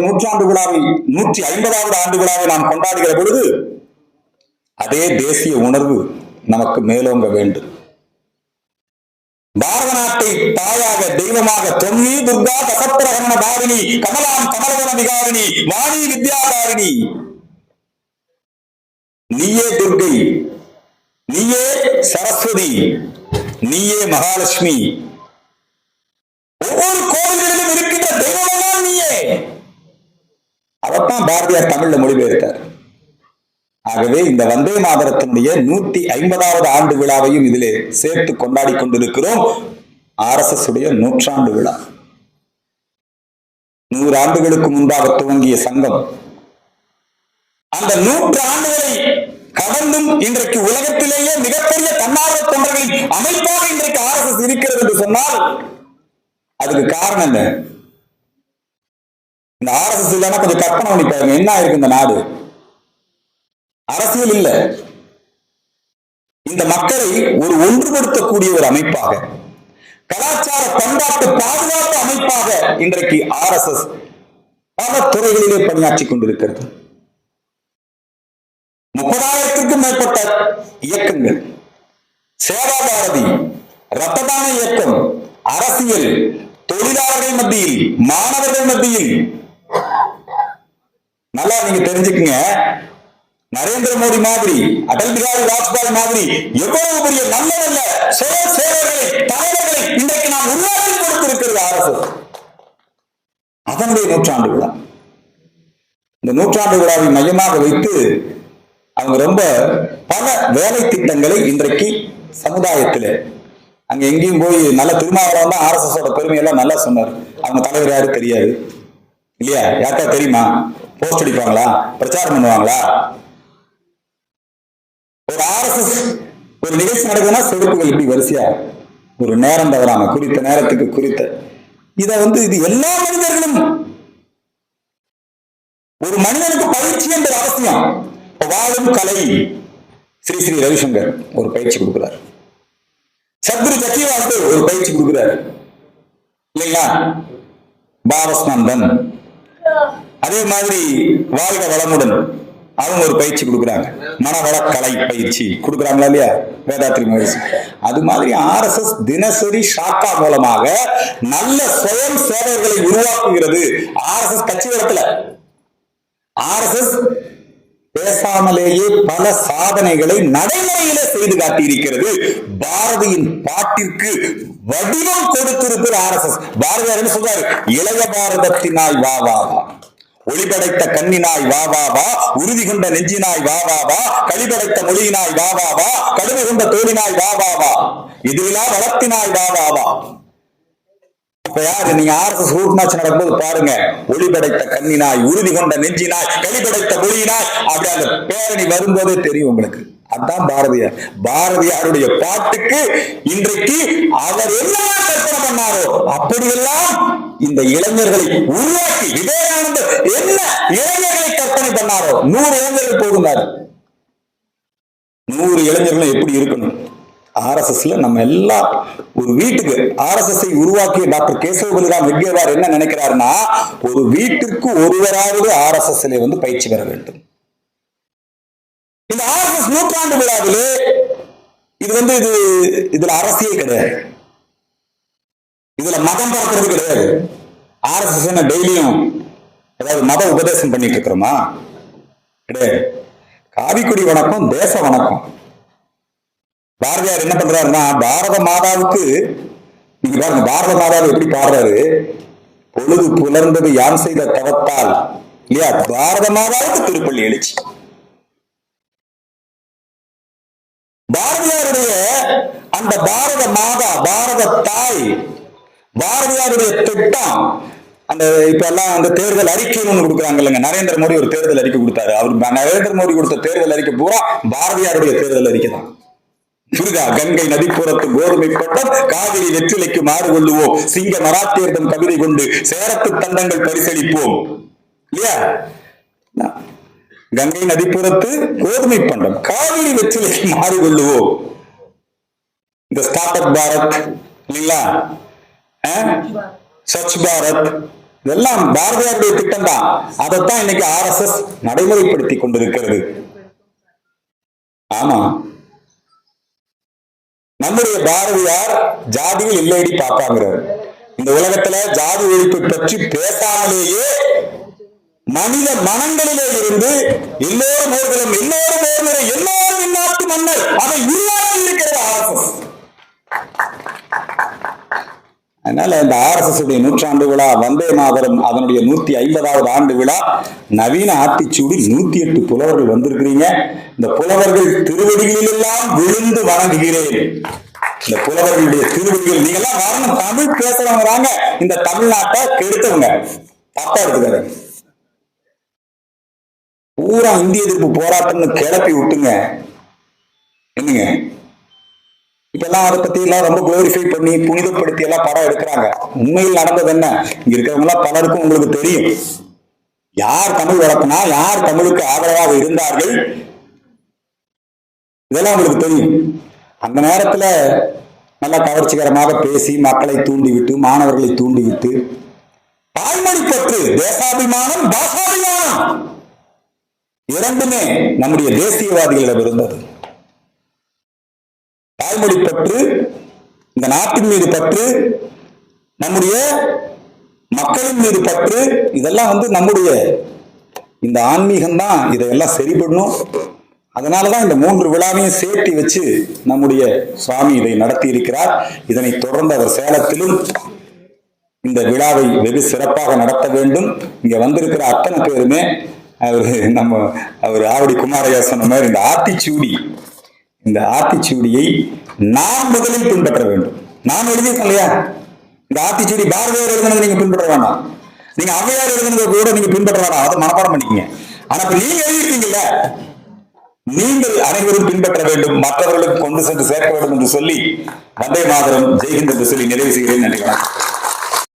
நூற்றாண்டு விழாவை 150வது ஆண்டு விழாவை நாம் கொண்டாடுகிற பொழுது அதே தேசிய உணர்வு நமக்கு மேலோங்க வேண்டும். பாரத நாட்டை தாயாக தெய்வமாக தொன்னி துர்கா தசத்திரகரண தாரிணி கமலாம் கமலவன விகாரிணி வாணி வித்யாதாரிணி, நீயே துர்கை, நீயே சரஸ்வதி, நீயே மகாலட்சுமி, ஒவ்வொரு கோவில்களிலும் இருக்கின்ற தெய்வம்தான் நீயே. அதைத்தான் பாரதியார் தமிழ்ல மொழிபெயர்த்தார். ஆகவே இந்த வந்தே மாதரத்தினுடைய 150வது ஆண்டு விழாவையும் இதிலே சேர்த்து கொண்டாடி கொண்டிருக்கிறோம். RSS உடைய நூற்றாண்டு விழா. 100 ஆண்டுகளுக்கு முன்பாக துவங்கிய சங்கம் அந்த 100 ஆண்டுகளை கடந்தும் இன்றைக்கு உலகத்திலேயே மிகப்பெரிய தன்னார்வ தொண்டர்களின் அமைப்பாக இன்றைக்கு RSS இருக்கிறது என்று சொன்னால் அதுக்கு காரணம் என்ன? இந்த RSS இல்லைன்னா கொஞ்சம் கற்பனை பண்ணி பாருங்க, என்ன இருக்கு இந்த நாடு? அரசியல் இல்ல, இந்த மக்களை ஒரு ஒன்றுபடுத்தக்கூடிய ஒரு அமைப்பாக, கலாச்சார பண்பாட்டு பாதுகாப்பு அமைப்பாக இன்றைக்கு RSS பல துறைகளிலே பணியாற்றி கொண்டிருக்கிறது. 30,000க்கும் மேற்பட்ட இயக்கங்கள், சேவா பாரதி, ரத்த தான இயக்கம், அரசியல், தொழிலாளர்கள் மத்தியில், மாணவர்கள் மத்தியில். நல்லா நீங்க தெரிஞ்சுக்குங்க, நரேந்திர மோடி மாதிரி, அடல் பிகாரி வாஜ்பாய் மாதிரி எவ்வளவு பெரிய நல்ல நல்ல சேவகர்களை, தலைவர்களை இன்றைக்கு நாம் உருவாக்கி கொடுத்திருக்கிறது RSS. அதனுடைய நூற்றாண்டு விழா. இந்த நூற்றாண்டு விழாவை மையமாக வைத்து அவங்க ரொம்ப பல வேலை திட்டங்களை இன்றைக்கு சமுதாயத்தில், அங்க எங்கேயும் போய் நல்ல திருமாவளவன் தான் RSS பெருமையெல்லாம் நல்லா சொன்னார். அவங்க தலைவர் யாரு தெரியாது இல்லையா? யாருக்கா தெரியுமா? போஸ்ட் அடிப்பாங்களா? பிரச்சாரம் பண்ணுவாங்களா? ஒரு RSS ஒரு நிகழ்ச்சி நடக்குதுன்னா செருப்புகள் இப்படி வரிசையா ஒரு நேரம் தவறாம குறித்த நேரத்துக்கு குறித்த இது எல்லா மனிதர்களும், ஒரு மனிதனுக்கு பயிற்சி என்பது அவசியம். வாழும் கலை ஸ்ரீ ஸ்ரீ ரவிசங்கர் ஒரு பயிற்சி கொடுக்கிறார், சத்குரு சத்தியவாஸ்தவ் ஒரு பயிற்சி கொடுக்கிறார் இல்லைங்களா? பாவஸ்நந்தன் அதே மாதிரி வாழ்க வளமுடன் அவங்க ஒரு பயிற்சி கொடுக்குறாங்க, மனவள கலை பயிற்சி கொடுக்குறாங்களா இல்லையா? வேதாத்ரி மகரிஷி. அது மாதிரி RSS தினசரி ஷாக்கா மூலமாக நல்ல சுயம் சேவர்களை உருவாக்குகிறது. RSS கட்சி இடத்துல RSS பேசாமலேயே பல சாதனைகளை நடைமுறையிலே செய்து காட்டியிருக்கிறது. பாரதியின் பாட்டிற்கு வடிவம் கொடுத்திருக்கிற RSS. பாரதியார் என்ன சொல்றாரு? இளைய பாரதத்தினாய் வா வா வா, ஒளிபடைத்த கண்ணினாய் வா வா வா, உறுதி கொண்ட நெஞ்சினாய் வா வா வா, களிபடைத்த மொழியினாய் வா வா வா, கடுமை கொண்ட தோழினாய் வா வா வா, இதுவிழா வளர்த்தினாய் வா வா வா. இப்ப யாரு நீங்க RSS ஊர்மாச்சு நடக்கும்போது பாருங்க, ஒளிபடைத்த கண்ணினாய், உறுதி கொண்ட நெஞ்சினாய், களிபடைத்த மொழியினாய், அப்படி அந்த பேரணி வரும்போதே தெரியும் உங்களுக்கு. அதுதான் பாரதியார். பாரதியாருடைய பாட்டுக்கு இன்றைக்கு அவர் என்ன கற்பனை பண்ணாரோ அப்படியெல்லாம் இந்த இளைஞர்களை உருவாக்கி, விவேகானந்தர் என்ன இளைஞர்களை கற்பனை பண்ணாரோ 100 இளைஞர்கள் போகுந்தார். 100 இளைஞர்களும் எப்படி இருக்கணும்? RSSல நம்ம எல்லாம் ஒரு வீட்டுக்கு RSSஐ உருவாக்கிய டாக்டர் கேசவபதிராம் ஹெட்கேவார் என்ன நினைக்கிறாருன்னா, ஒரு வீட்டிற்கு ஒருவராவது RSSல பயிற்சி பெற வேண்டும். இந்த RSS நூற்றாண்டு விழாவிலே இதுல அரசியல் கிடையாது, இதுல மதம் பார்க்கறது கிடையாது. RSS என்ன டெய்லியும் ஏதாவது மத உபதேசம் பண்ணிட்டு இருக்கிறோமா? கிடையாது. காவிக்குடி வணக்கம், தேச வணக்கம். பாரதியார் என்ன பண்றாருன்னா, பாரத மாதாவுக்கு நீங்க பாருங்க, பாரத மாதாவை எப்படி பாடுறாரு? பொழுது புலர்ந்தது யான் செய்த தவத்தால் இல்லையா? பாரத மாதாவுக்கு திருப்பள்ளி எழுச்சி. பாரதியாருடைய அந்த பாரத மாதா, பாரத தாய், பாரதியாருடைய திட்டம், அந்த இப்ப எல்லாம் அந்த தேர்தல் அறிக்கை ஒண்ணு கொடுக்குறாங்க இல்லைங்க. நரேந்திர மோடி ஒரு தேர்தல் அறிக்கை கொடுத்தாரு. அவர் நரேந்திர மோடி கொடுத்த தேர்தல் அறிக்கை பூரா பாரதியாருடைய தேர்தல் அறிக்கை தான். புரிதா? கங்கை நதிப்புறத்து கோதுமை பட்டம், காவிரி வெற்றிலைக்கு மாறு கொள்ளுவோம், சிங்க மராத்தியர்தம் கவிதை கொண்டு சேரத்து தந்தங்கள் பரிசளிப்போம் இல்லையா? கங்கை நதிப்புறத்து கோதுமை பண்டம், காவிரி வெற்றிலைக்கு மாறு கொள்ளுவோம். இந்த ஸ்டார்ட் அப் பாரத் இல்லைங்களா, ஸ்வச் பாரத், இதெல்லாம் பாரதியாருடைய திட்டம் தான். அதைத்தான் இன்னைக்கு RSS நடைமுறைப்படுத்தி கொண்டிருக்கிறது. ஆமா, நம்முடைய பாரதியார் ஜாதியில் இல்லையடி பாப்பாங்கிறார். இந்த உலகத்துல ஜாதி ஒழிப்பு பற்றி பேசாமலேயே மனித மனங்களிலே இருந்து எல்லோரும் ஓர்களும் எல்லோரும் ஓர்முறை எல்லோரும் இந்நாட்டு மன்னர் அதை உருவாக்கி இருக்கிறது RSS. அதனால இந்த RSS உடைய 100ஆண்டு விழா, வந்தே மாதரம் அதனுடைய 150வது ஆண்டு விழா, நவீன ஆத்திச்சூடி 108 புலவர்கள் வந்திருக்கிறீங்க. இந்த புலவர்கள் திருவடிகளில் எல்லாம் விழுந்து வணங்குகிறேன். இந்த புலவர்களுடைய திருவடிகள் நீங்க எல்லாம் வரணும். தமிழ் பேசுறவங்க இந்த தமிழ்நாட்டை கெடுத்தவங்க, தப்பா எடுத்துக்காரு. பூரா இந்திய எதிர்ப்பு போராட்டம்னு கிளப்பி விட்டுங்க. என்னங்க இப்பெல்லாம் அதை பத்தி எல்லாம் ரொம்ப குளோரிஃபை பண்ணி புனிதப்படுத்தி எல்லாம் படம் எடுக்கிறாங்க. உண்மையில் நடந்தது என்ன? இங்க இருக்கிறவங்க எல்லாம் பலருக்கும் உங்களுக்கு தெரியும். யார் தமிழ் வளர்த்தனா, யார் தமிழுக்கு ஆதரவாக இருந்தார்கள், இதெல்லாம் உங்களுக்கு தெரியும். அந்த நேரத்துல நல்லா கவர்ச்சிகரமாக பேசி மக்களை தூண்டிவிட்டு, மாணவர்களை தூண்டிவிட்டு, தாய்மொழி பற்று, தேசாபிமானம், பாஷாபிமானம் இரண்டுமே நம்முடைய தேசியவாதிகளிடம் இருந்தது. தாய்மொழி பற்று, இந்த நாட்டின் மீது பற்று, நம்முடைய மக்களின் மீது பற்று, இதெல்லாம் நம்முடைய இந்த ஆன்மீகம் தான் இதையெல்லாம் சரிபடணும். அதனாலதான் இந்த 3 விழாவையும் சேர்த்து வச்சு நம்முடைய சுவாமி இதை நடத்தி இருக்கிறார். இதனை தொடர்ந்து அவர் சேலத்திலும் இந்த விழாவை வெகு சிறப்பாக நடத்த வேண்டும். இங்க வந்திருக்கிற அத்தனை பேருமே அவர் ஆவடி குமாரையா சொன்ன மாதிரி இந்த ஆத்திச்சூடியை நாம் முதலில் பின்பற்ற வேண்டும். நான் எழுதியிருக்கேன் இல்லையா, இந்த ஆத்திச்சூடி பாரதியார் எழுதுனது நீங்க பின்பற்ற வேண்டாம், நீங்க ஔவையார் எழுதுனதை கூட நீங்க பின்பற்ற வேண்டாம், அதை மனப்பாடம் பண்ணிக்கங்க. ஆனா இப்ப நீங்க எழுதியிருக்கீங்கல்ல, நீங்கள் அனைவரும் பின்பற்ற வேண்டும், மற்றவர்களுக்கு கொண்டு சென்று சேர்க்க வேண்டும் என்று சொல்லி வந்தே மாதரம் ஜெய்ஹிந்த் என்று சொல்லி நிறைவு செய்கிறேன். நன்றி, வணக்கம்.